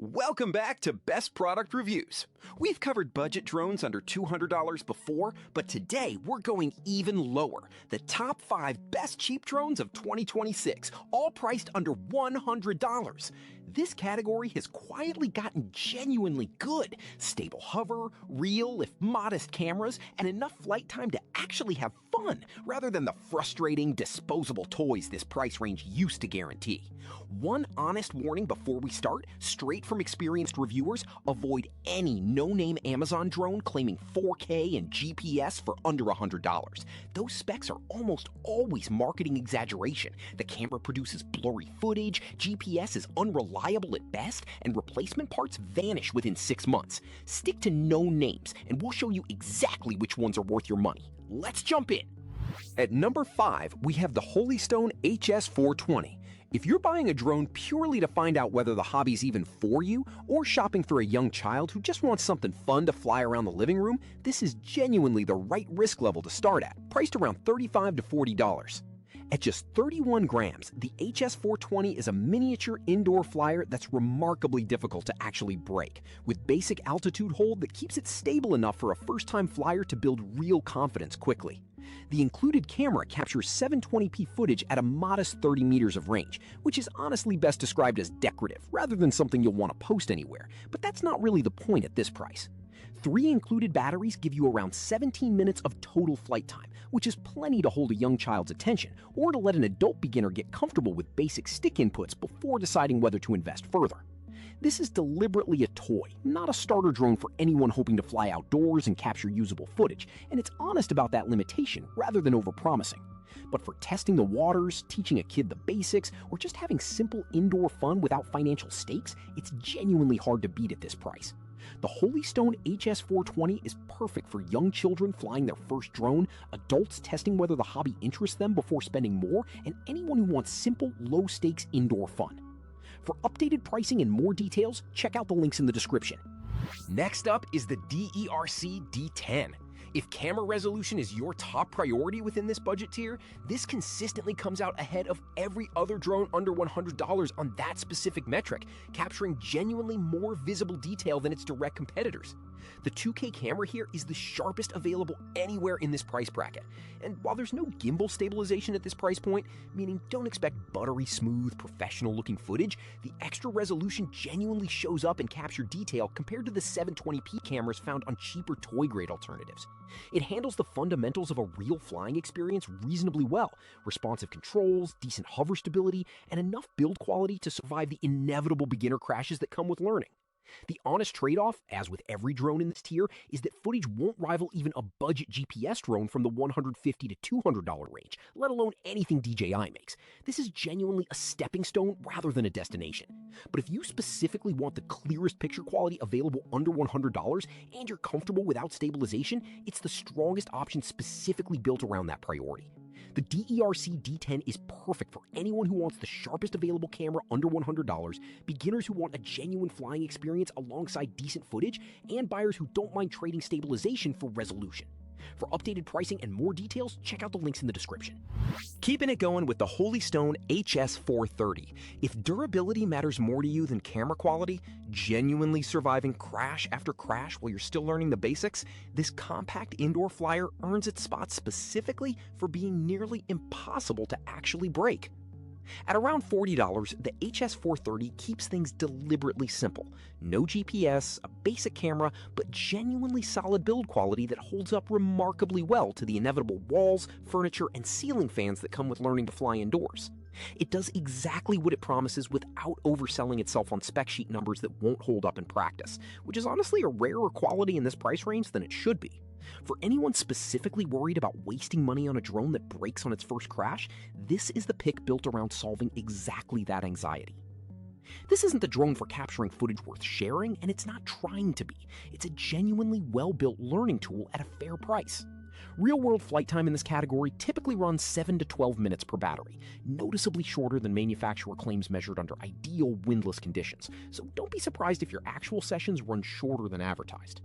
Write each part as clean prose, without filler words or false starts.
Welcome back to Best Product Reviews. We've covered budget drones under $200 before, but today we're going even lower. The top 5 best cheap drones of 2026, all priced under $100. This category has quietly gotten genuinely good. Stable hover, real, if modest cameras, and enough flight time to actually have fun, rather than the frustrating, disposable toys this price range used to guarantee. One honest warning before we start, straight from experienced reviewers: avoid any no-name Amazon drone claiming 4K and GPS for under $100. Those specs are almost always marketing exaggeration. The camera produces blurry footage, GPS is unreliable at best, and replacement parts vanish within 6 months. Stick to no names, and we'll show you exactly which ones are worth your money. Let's jump in. At number 5, we have the Holystone HS420. If you're buying a drone purely to find out whether the hobby's even for you, or shopping for a young child who just wants something fun to fly around the living room, this is genuinely the right risk level to start at, priced around $35 to $40. At just 31 grams, the HS420 is a miniature indoor flyer that's remarkably difficult to actually break, with basic altitude hold that keeps it stable enough for a first-time flyer to build real confidence quickly. The included camera captures 720p footage at a modest 30 meters of range, which is honestly best described as decorative, rather than something you'll want to post anywhere, but that's not really the point at this price. 3 included batteries give you around 17 minutes of total flight time, which is plenty to hold a young child's attention, or to let an adult beginner get comfortable with basic stick inputs before deciding whether to invest further. This is deliberately a toy, not a starter drone for anyone hoping to fly outdoors and capture usable footage, and it's honest about that limitation rather than overpromising. But for testing the waters, teaching a kid the basics, or just having simple indoor fun without financial stakes, it's genuinely hard to beat at this price. The Holystone HS420 is perfect for young children flying their first drone, adults testing whether the hobby interests them before spending more, and anyone who wants simple, low-stakes indoor fun. For updated pricing and more details, check out the links in the description. Next up is the DEERC D10. If camera resolution is your top priority within this budget tier, this consistently comes out ahead of every other drone under $100 on that specific metric, capturing genuinely more visible detail than its direct competitors. The 2K camera here is the sharpest available anywhere in this price bracket, and while there's no gimbal stabilization at this price point, meaning don't expect buttery smooth, professional-looking footage, the extra resolution genuinely shows up in capture detail compared to the 720p cameras found on cheaper toy-grade alternatives. It handles the fundamentals of a real flying experience reasonably well: responsive controls, decent hover stability, and enough build quality to survive the inevitable beginner crashes that come with learning. The honest trade-off, as with every drone in this tier, is that footage won't rival even a budget GPS drone from the $150 to $200 range, let alone anything DJI makes. This is genuinely a stepping stone rather than a destination. But if you specifically want the clearest picture quality available under $100 and you're comfortable without stabilization, it's the strongest option specifically built around that priority. The DEERC D10 is perfect for anyone who wants the sharpest available camera under $100, beginners who want a genuine flying experience alongside decent footage, and buyers who don't mind trading stabilization for resolution. For updated pricing and more details, check out the links in the description. Keeping it going with the Holystone HS430. If durability matters more to you than camera quality, genuinely surviving crash after crash while you're still learning the basics, this compact indoor flyer earns its spot specifically for being nearly impossible to actually break. At around $40, the HS430 keeps things deliberately simple. No GPS, a basic camera, but genuinely solid build quality that holds up remarkably well to the inevitable walls, furniture, and ceiling fans that come with learning to fly indoors. It does exactly what it promises without overselling itself on spec sheet numbers that won't hold up in practice, which is honestly a rarer quality in this price range than it should be. For anyone specifically worried about wasting money on a drone that breaks on its first crash, this is the pick built around solving exactly that anxiety. This isn't the drone for capturing footage worth sharing, and it's not trying to be. It's a genuinely well-built learning tool at a fair price. Real-world flight time in this category typically runs 7 to 12 minutes per battery, noticeably shorter than manufacturer claims measured under ideal windless conditions, so don't be surprised if your actual sessions run shorter than advertised.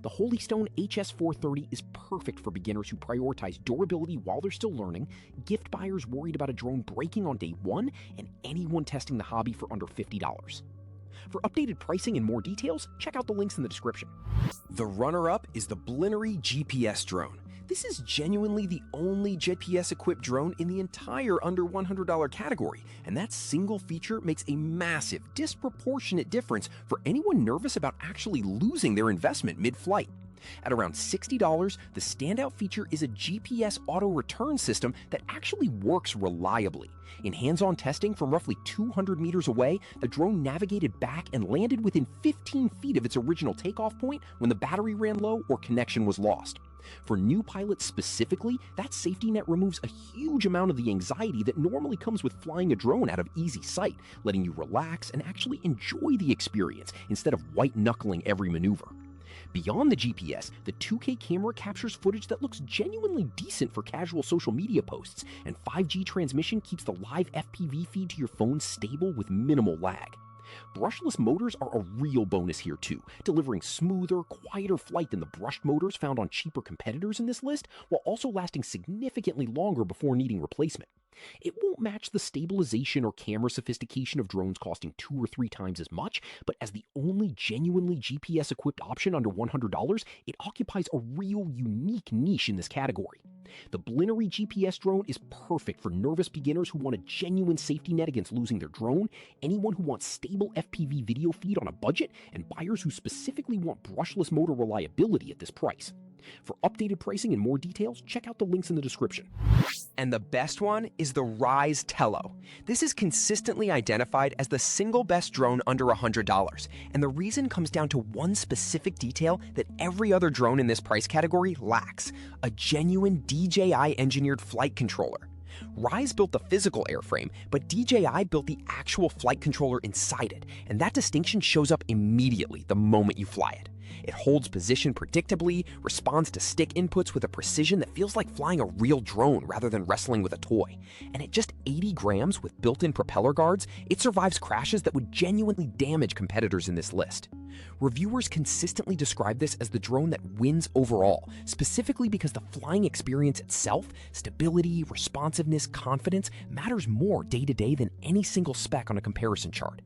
The Holystone HS430 is perfect for beginners who prioritize durability while they're still learning, gift buyers worried about a drone breaking on day one, and anyone testing the hobby for under $50. For updated pricing and more details, check out the links in the description. The runner-up is the BLINORY GPS Drone. This is genuinely the only GPS-equipped drone in the entire under $100 category, and that single feature makes a massive, disproportionate difference for anyone nervous about actually losing their investment mid-flight. At around $60, the standout feature is a GPS auto-return system that actually works reliably. In hands-on testing from roughly 200 meters away, the drone navigated back and landed within 15 feet of its original takeoff point when the battery ran low or connection was lost. For new pilots specifically, that safety net removes a huge amount of the anxiety that normally comes with flying a drone out of easy sight, letting you relax and actually enjoy the experience instead of white-knuckling every maneuver. Beyond the GPS, the 2K camera captures footage that looks genuinely decent for casual social media posts, and 5G transmission keeps the live FPV feed to your phone stable with minimal lag. Brushless motors are a real bonus here too, delivering smoother, quieter flight than the brushed motors found on cheaper competitors in this list, while also lasting significantly longer before needing replacement. It won't match the stabilization or camera sophistication of drones costing 2 or 3 times as much, but as the only genuinely GPS-equipped option under $100, it occupies a real unique niche in this category. The BLINORY GPS drone is perfect for nervous beginners who want a genuine safety net against losing their drone, anyone who wants stable FPV video feed on a budget, and buyers who specifically want brushless motor reliability at this price. For updated pricing and more details, check out the links in the description. And the best one is the Ryze Tello. This is consistently identified as the single best drone under $100, and the reason comes down to one specific detail that every other drone in this price category lacks: a genuine DJI-engineered flight controller. Ryze built the physical airframe, but DJI built the actual flight controller inside it, and that distinction shows up immediately the moment you fly it. It holds position predictably, responds to stick inputs with a precision that feels like flying a real drone rather than wrestling with a toy. And at just 80 grams with built-in propeller guards, it survives crashes that would genuinely damage competitors in this list. Reviewers consistently describe this as the drone that wins overall, specifically because the flying experience itself, stability, responsiveness, confidence, matters more day to day than any single spec on a comparison chart.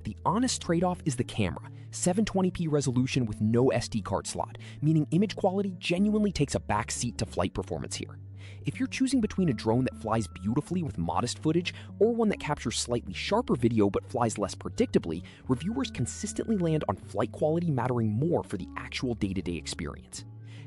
The honest trade-off is the camera, 720p resolution with no SD card slot, meaning image quality genuinely takes a back seat to flight performance here. If you're choosing between a drone that flies beautifully with modest footage or one that captures slightly sharper video but flies less predictably, reviewers consistently land on flight quality mattering more for the actual day-to-day experience.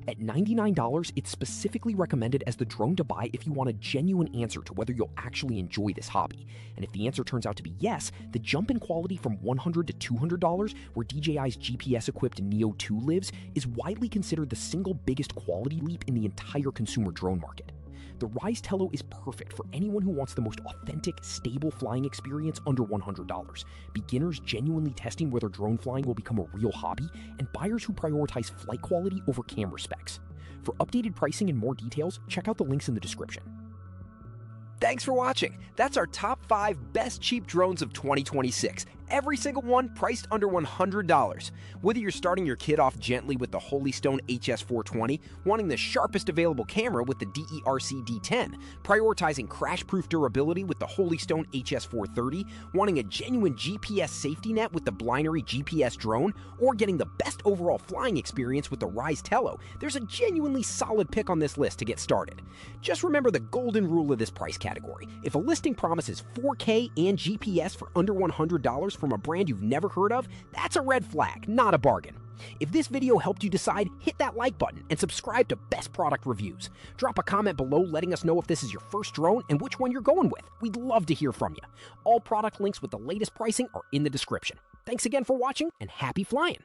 At $99, it's specifically recommended as the drone to buy if you want a genuine answer to whether you'll actually enjoy this hobby. And if the answer turns out to be yes, the jump in quality from $100 to $200, where DJI's GPS-equipped Neo 2 lives, is widely considered the single biggest quality leap in the entire consumer drone market. The Ryze Tello is perfect for anyone who wants the most authentic, stable flying experience under $100, beginners genuinely testing whether drone flying will become a real hobby, and buyers who prioritize flight quality over camera specs. For updated pricing and more details, check out the links in the description. Thanks for watching. That's our top 5 best cheap drones of 2026. Every single one priced under $100. Whether you're starting your kid off gently with the Holy Stone HS420, wanting the sharpest available camera with the DEERC D10, prioritizing crash-proof durability with the Holy Stone HS430, wanting a genuine GPS safety net with the BLINORY GPS Drone, or getting the best overall flying experience with the Ryze Tello, there's a genuinely solid pick on this list to get started. Just remember the golden rule of this price category. If a listing promises 4K and GPS for under $100 from a brand you've never heard of, that's a red flag, not a bargain. If this video helped you decide, hit that like button and subscribe to Best Product Reviews. Drop a comment below letting us know if this is your first drone and which one you're going with. We'd love to hear from you. All product links with the latest pricing are in the description. Thanks again for watching and happy flying!